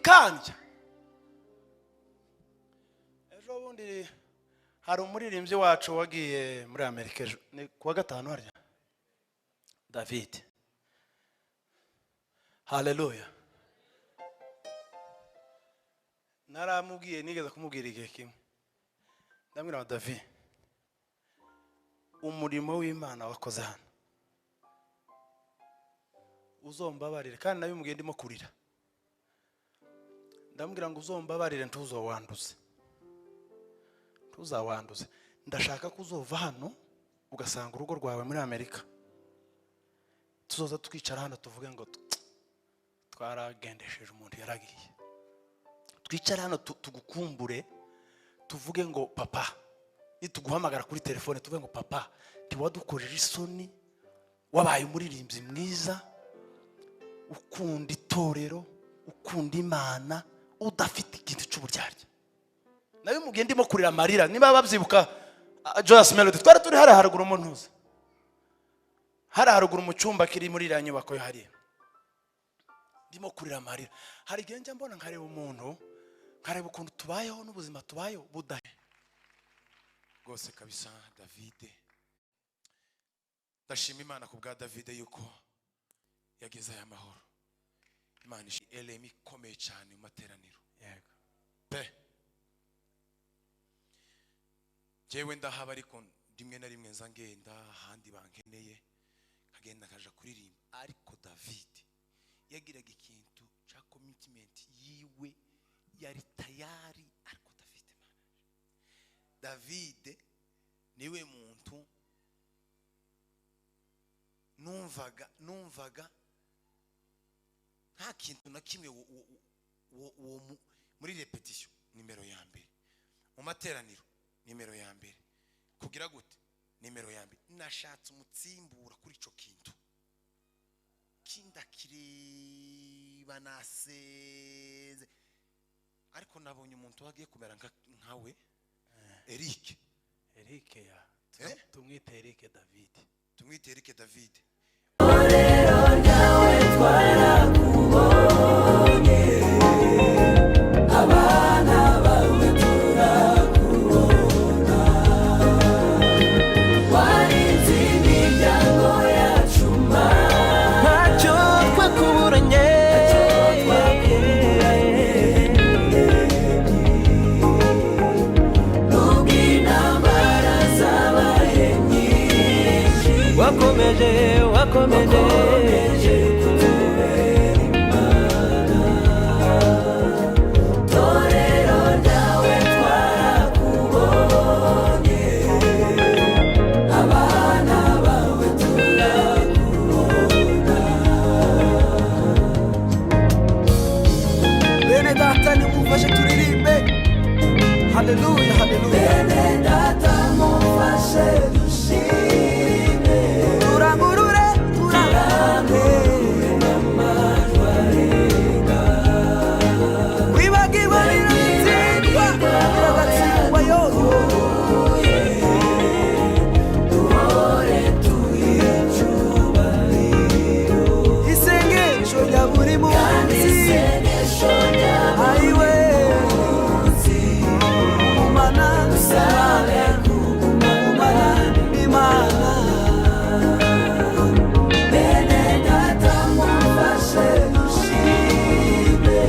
bikanja. Ejo bundi hari umuririmbyi wacu wagiye muri Amerika ni kuwa gatanu harya, David. Haleluya. Naramubwiye, nigeze kumubwira igihe kimwe, ndamwira David, umurimo w'Imana wakoze hano uzombabarire, kandi nabimubwiye ndimo kurira. Ndamubwira ngo uzombabarire ntuzawanduze. Ndashaka kuzova hano ugasanga urugo rwawe muri Amerika, tuzoza twicara hano tuvuge ngo twaragendesheje umuntu yaragiye. Twicara hano tugukumbure, tuvuge ngo papa, nituguhamagara kuri telefone tuvuge ngo papa, tiwadukojeje isoni, wabaye umuririmbyi mwiza, ukunda itorero, ukunda Imana, udafite ikintu cy'uburyarya. Nabimubwiye ndimo kurira amarira. Niba babyibuka Joyous Melody, twari turi hari haruguru mu ntuza, hari haruguru mu cyumba kiri muri iriya nyubako yo hariya, ndimo kurira amarira. Hari igihe njya mbona nkareba umuntu, nkareba ukuntu tubayeho n'ubuzima tubayeho budahe rwose kabisa. David, ndashima Imana ku bwa David yuko yageze aya mahoro. Imana elemi ikomeye cyane mu materaniro. Yego pe, jewe ndahaba, ariko rimwe na rimwe nza ngenda ahandi bankeneye, nkagenda nkaja kuririmba. Ariko David yagiraga ikintu cya commitment yiwe, yari tayari. Ariko David niwe muntu numvaga nta kintu na kimwe muri repetition nimero ya mbere, mu materaniro nimero ya mbere, kugira gute nimero ya mbere. Nashatse umutsimbura kuri ico kintu, kinda kireba naseze. Ariko nabonye umuntu wagiye kumera nkawe, Eric ya tumwite Eric David. Orero nawe twarakubonye, abana bawe turakubona, warinze imiryango yacu ntacyo twakuburanye, nubwo intambara zabaye nyinshi, wakomeje kutubera Imana. Torero nawe twarakubonye, abana bawe turakubona. Bene data nimufashe turirimbe. Haleluya, haleluya. Bene data mufashe dushime, turangurure n'amajwarenga, wibagirwa n'iratsindwa yoyo, duhore tuyicubahiro. Isengesho rya buri munsi, ayiwe umana usabe umana Imana. Bene data mufashe dushime,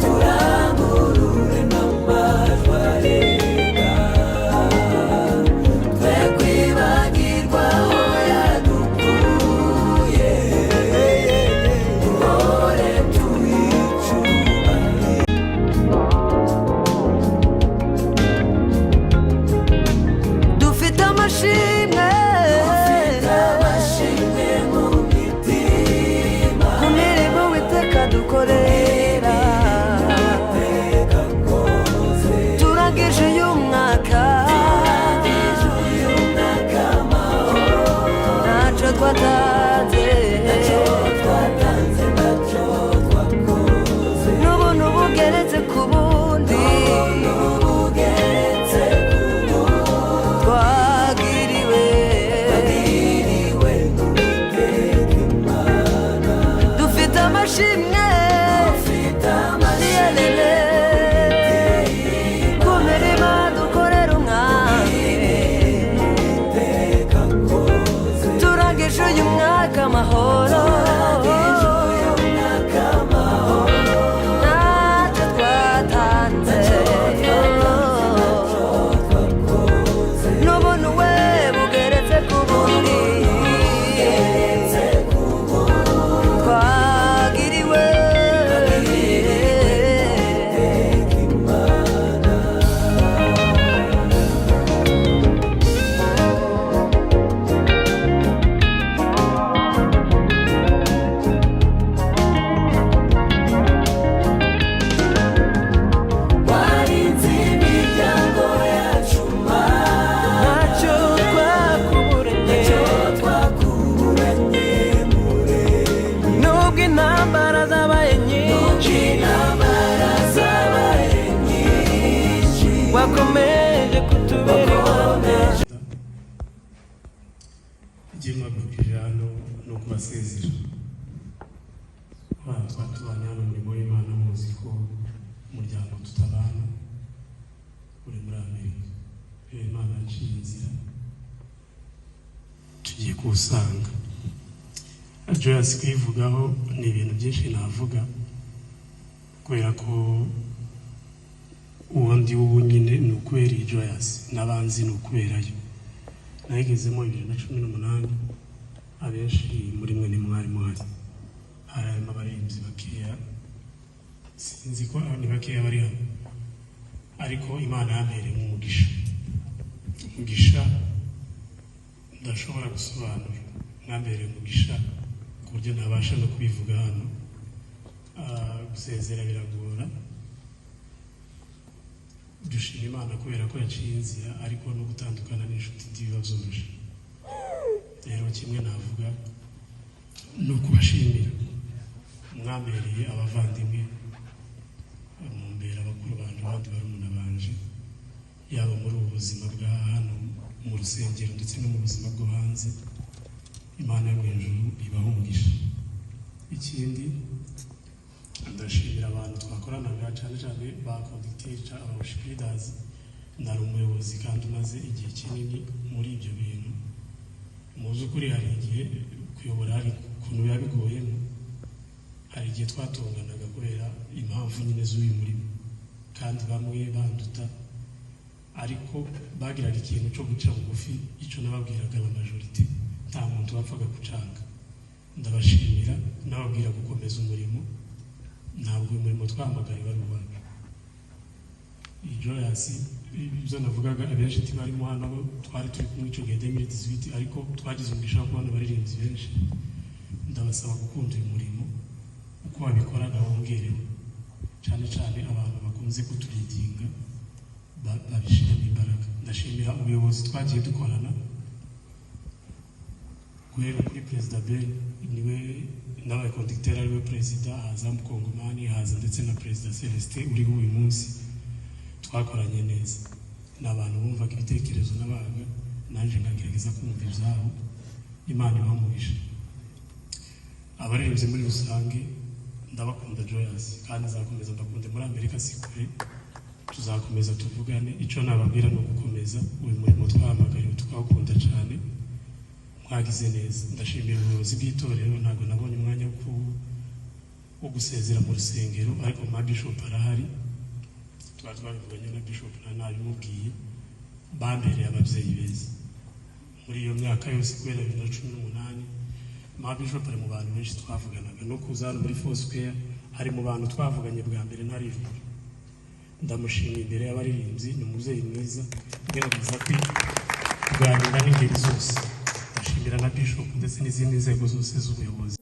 turangurure n'amajwarenga, twe kwibagirwa aho yadukuye, duhore tuyicubahiro. Dufite amashimwe mu mitima, ku mirimo Uwiteka dukorera, turangije uyu mwaka amahoro, ntacyo twatanze, ntacyo twakoze, n'ubuntu bugeretse ku bundi, twagiriwe n'Uwiteka Imana. Dufite amashimwe kusanga Joyous kwivugaho ni ibintu byinshi navuga kubera ko ubundi ubu nyine ni ukubera Joyous n'abanzi ni ukuberayo nayigezemo 2018 abenshi muri mwe ni mwari muhari harimo abarinzi bakeya sinzi ko ni bakeya bari hano ariko Imana yampereye umugisha ndashobora gusobanura mwambereye umugisha ku buryo ntabasha no kubivuga hano gusezera biragora dushima Imana kubera ko yaciye inzira ariko no gutandukana n'inshuti by'ibiba byoroshye rero kimwe navuga ni ukubashimira mwambereye abavandimwe mumbera bakuru banjye abandi barumuna banje yaba muri ubu buzima bwa hano mu rusengero ndetse no mu buzima bwo hanze Imana yo mu ijuru ibaho umugisha ikindi ndashimira abantu twakoranaga cyane cyane ba conducteur aba worship leaders nari umuyobozi kandi umaze igihe kinini muri ibyo bintu mu by'ukuri hari igihe kuyobora hari ukuntu biba bigoyemo hari igihe twatonganaga kubera impamvu nyine z'uyu murimo kandi bamwe banduta ariko bagiraga ikintu cyo guca bugufi icyo nababwiraga la majorité nta muntu wapfaga gucanga ndabashimira nababwira gukomeza umurimo ntabwo uyu murimo twamagaye bari uwacu Joyous ibyo navugaga abenshi tibarimo hano twari turi kumwe icyo gihe 2018 ariko twagize umugisha wo kubona abaririmbyi benshi ndabasaba gukunda uyu murimo uko babikoraga bongerewe cyane cyane abantu bakunze kuturidinga babishiramo imbaraga ndashimira ubuyobozi twagiye dukorana guhera kuri Perezida Ben niwe n'aba conducteur ariwe Perezida haza Mukongomani haza ndetse na Perezida Celestin uriho uyu munsi twakoranye neza n'abantu bumvaga ibitekerezo n'abaga nanje ngagerageza kumva ibyabo Imana ibamugisha abaririmbyi muri rusange ndabakunda Joyous kandi zakomeza ndakunde muri Amerika sikure tuzakomeza tuvugane icyo nababwira no gukomeza uyu murimo twahamagariwe tukawukunda cyane mwagize neza ndashimira ubuyobozi bw'itorero ntabwo nabonye umwanya wo gusezera mu rusengero ariko ma bishop arahari twabivuganye na bishop nabimubwiye bambereye ababyeyi beza muri iyo myaka yose kubera 2018 ma bishop ari mu bantu benshi twavuganaga no kuzana muri Foursquare hari mu bantu twavuganye bwa mbere ntarivuga ndamushimira imbere y'abaririmbyi ni umubyeyi mwiza ugerageza kuganira n'ingeri zose ndashimira na bishop ndetse n'izindi nzego zose z'ubuyobozi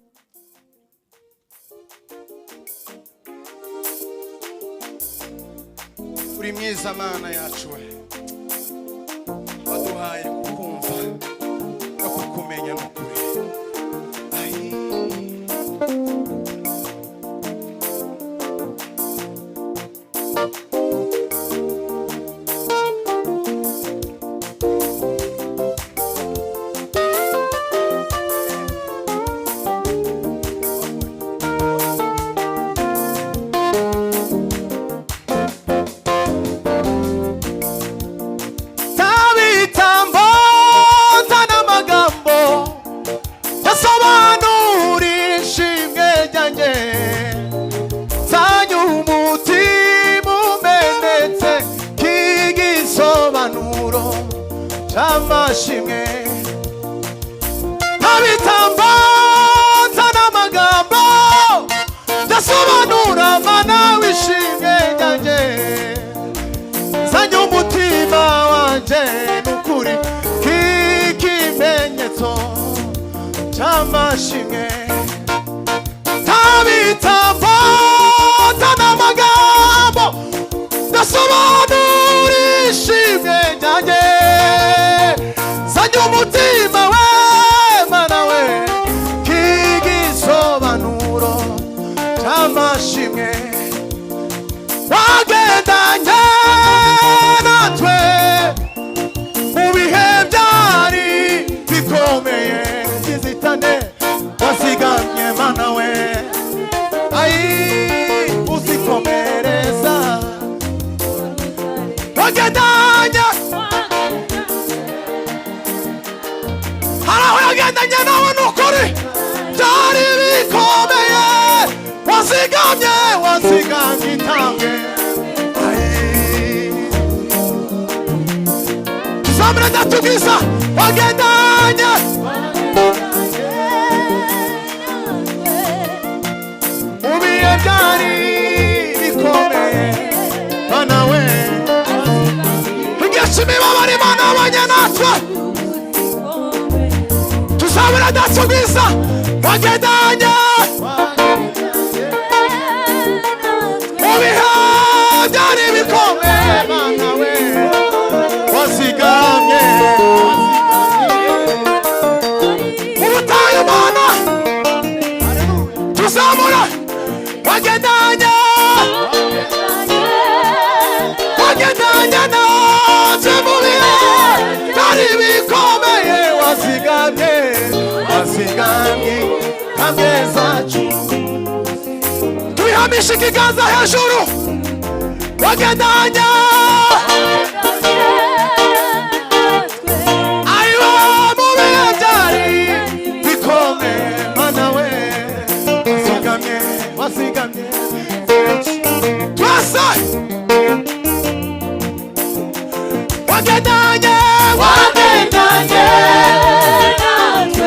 uri mwiza Mana yacu we waduhaye kukumva no kukumenya n'ukuri amashimwe abitambo n'amagambo ndasobanura Mana wishimye ryanjye zanye umutima wanjye n'ukuri k'ikimenyetso cy'amashimwe abitambo n'amagambo ndasobanura ishimwe ryanjye umutima we Mana we k'igisobanuro cy'amashimwe wagendanye natwe mu bihe byari bikomeye by'inzitane wasigamye Mana we uzikomereza wagendanye nabanye nawe nukuri byari bikomeye wazigamye intambwe tuzamure ndatubwiza wagendanye ubiye byari bikomeye mana we igihe imibabaro imana abanye natwe tuzamure ndatubwiza wagendanye ubihe byari bikomeye mana we wazigamye ubutayu mana tuzamura wagendanye natwe mu bihe byari bikomeye wazigamye hamwe zacu tubihamisha ikiganza hejuru wagendanye ayiwa mu bihe byari bikomeye mana we wazigamye twese wagendanye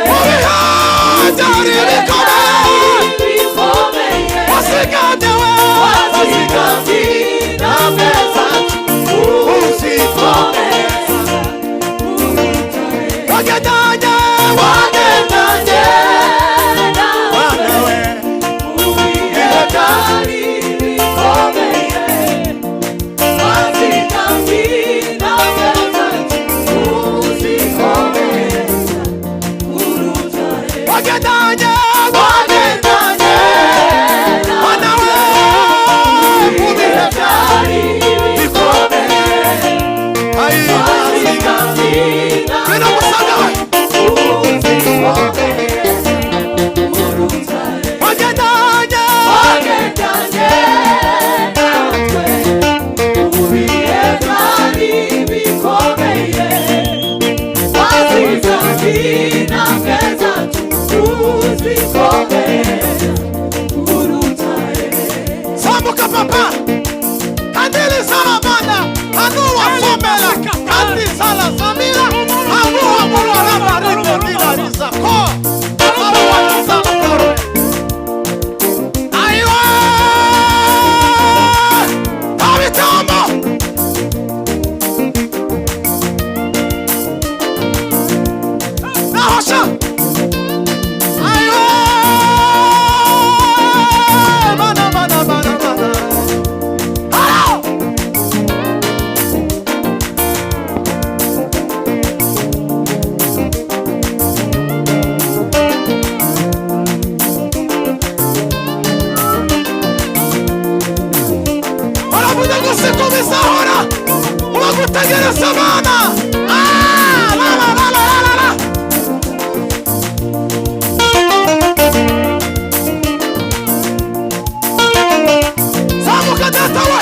mu bihe byari bikomeye wazigamye namwe zacu wagendanye mana we ibihe byari wagendanye mana we mu bihe byari bikomeye bino musaga we wagendanye Samuka papa Kandili sala banda Anu wa somela Kandi sala samila Anu wa mulu raba rito dila rizako Anu wa kizama karo Aiwa Tabitambo Nahosha Tegereza mana zamuka data we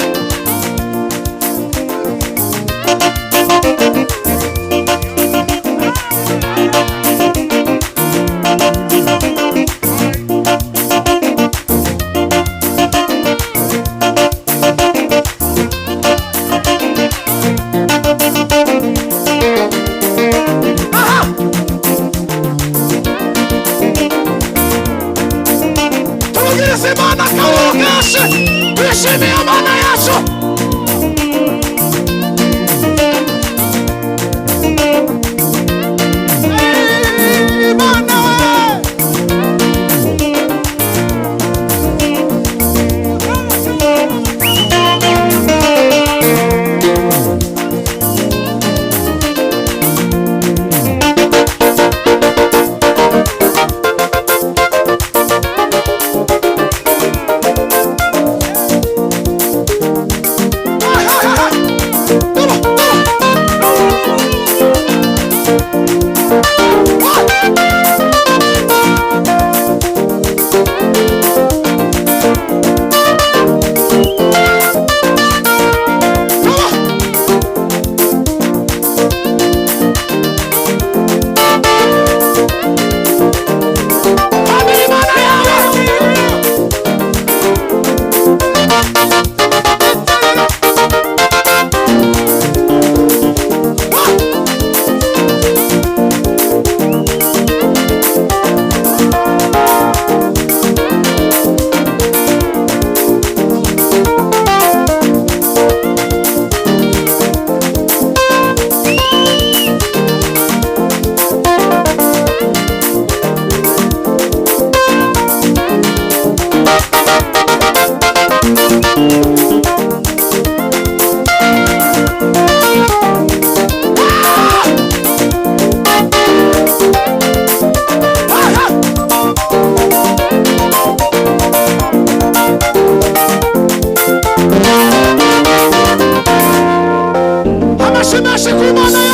Semana kawogeshe twishimiye Mana yacu Mana Amashyi menshi ku Mana